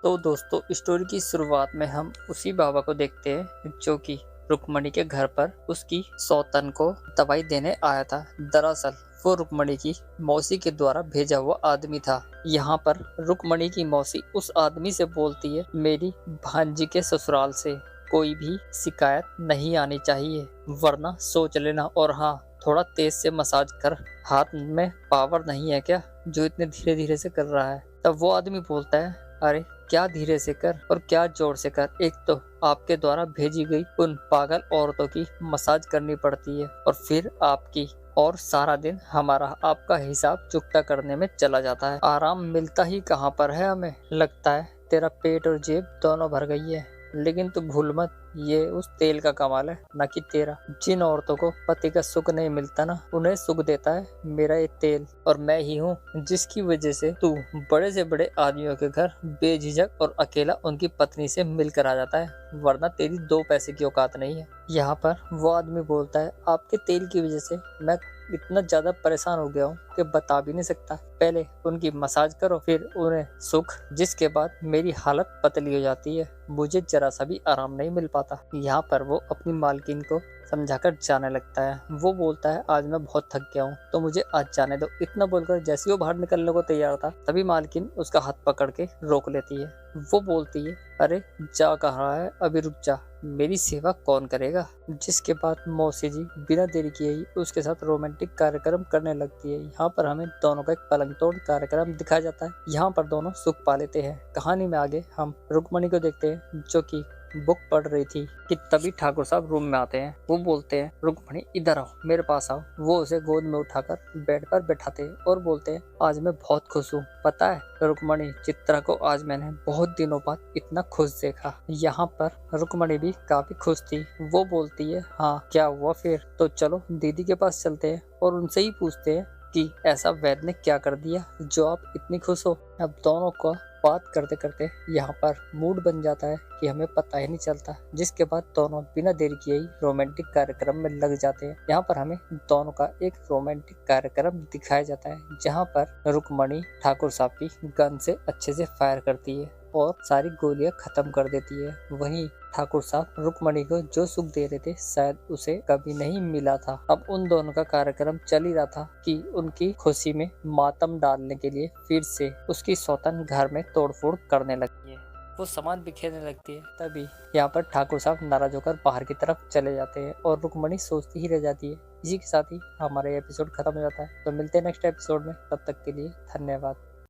तो दोस्तों, स्टोरी की शुरुआत में हम उसी बाबा को देखते हैं जो कि रुक्मणी के घर पर उसकी सौतन को दवाई देने आया था। दरअसल वो रुक्मणी की मौसी के द्वारा भेजा हुआ आदमी था। यहाँ पर रुक्मणी की मौसी उस आदमी से बोलती है, मेरी भांजी के ससुराल से कोई भी शिकायत नहीं आनी चाहिए, वरना सोच लेना। और हाँ, थोड़ा तेज से मसाज कर, हाथ में पावर नहीं है क्या जो इतने धीरे धीरे से कर रहा है। तब वो आदमी बोलता है, अरे क्या धीरे से कर और क्या जोर से कर, एक तो आपके द्वारा भेजी गई उन पागल औरतों की मसाज करनी पड़ती है और फिर आपकी, और सारा दिन हमारा आपका हिसाब चुकता करने में चला जाता है। आराम मिलता ही कहाँ पर है हमें। लगता है तेरा पेट और जेब दोनों भर गई है, लेकिन तू भूल मत, ये उस तेल का कमाल है, न कि तेरा। जिन औरतों को पति का सुख नहीं मिलता ना, उन्हें सुख देता है मेरा ये तेल। और मैं ही हूँ जिसकी वजह से तू बड़े से बड़े आदमियों के घर बेझिझक और अकेला उनकी पत्नी से मिलकर आ जाता है, वरना तेरी दो पैसे की औकात नहीं है। यहाँ पर वो आदमी बोलता है, आपके तेल की वजह से मैं इतना ज्यादा परेशान हो गया हूँ कि बता भी नहीं सकता। पहले उनकी मसाज करो, फिर उन्हें सुख, जिसके बाद मेरी हालत पतली हो जाती है, मुझे जरा सा भी आराम नहीं मिल पाता। यहाँ पर वो अपनी मालकिन को समझाकर जाने लगता है। वो बोलता है, आज मैं बहुत थक गया हूँ तो मुझे आज जाने दो। इतना बोलकर जैसे ही वो बाहर निकलने को तैयार था, तभी मालकिन उसका हाथ पकड़ के रोक लेती है। वो बोलती है, अरे जा कहाँ है, अभी रुक जा, मेरी सेवा कौन करेगा। जिसके बाद मौसी जी बिना देरी किए ही उसके साथ रोमांटिक कार्यक्रम करने लगती है। यहाँ पर हमें दोनों का एक पलंग तोड़ कार्यक्रम दिखाया जाता है। यहाँ पर दोनों सुख पा लेते हैं। कहानी में आगे हम रुक्मणी को देखते हैं जो कि बुक पढ़ रही थी कि तभी ठाकुर साहब रूम में आते हैं। वो बोलते हैं, रुक्मणी इधर आओ, मेरे पास आओ। वो उसे गोद में उठाकर बेड पर बैठाते हैं और बोलते हैं, आज मैं बहुत खुश हूँ। पता है रुक्मणी, चित्रा को आज मैंने बहुत दिनों बाद इतना खुश देखा। यहाँ पर रुक्मणी भी काफी खुश थी। वो बोलती है, हाँ क्या हुआ फिर? तो चलो दीदी के पास चलते हैं और उनसे ही पूछते हैं कि ऐसा वैद्य ने क्या कर दिया जो आप इतनी खुश हो। अब दोनों को बात करते करते यहाँ पर मूड बन जाता है कि हमें पता ही नहीं चलता। जिसके बाद दोनों बिना देरी किए ही रोमांटिक कार्यक्रम में लग जाते हैं। यहाँ पर हमें दोनों का एक रोमांटिक कार्यक्रम दिखाया जाता है, जहाँ पर रुक्मणी ठाकुर साहब की गन से अच्छे से फायर करती है और सारी गोलियां खत्म कर देती है। वहीं ठाकुर साहब रुक्मणी को जो सुख दे रहे थे, शायद उसे कभी नहीं मिला था। अब उन दोनों का कार्यक्रम चल ही रहा था कि उनकी खुशी में मातम डालने के लिए फिर से उसकी सौतन घर में तोड़फोड़ करने लगती है। वो सामान बिखेरने लगती है। तभी यहाँ पर ठाकुर साहब नाराज होकर बाहर की तरफ चले जाते हैं और रुक्मणी सोचती ही रह जाती है। इसी के साथ ही हमारा एपिसोड खत्म हो जाता है। तो मिलते हैं नेक्स्ट एपिसोड में, तब तक के लिए धन्यवाद।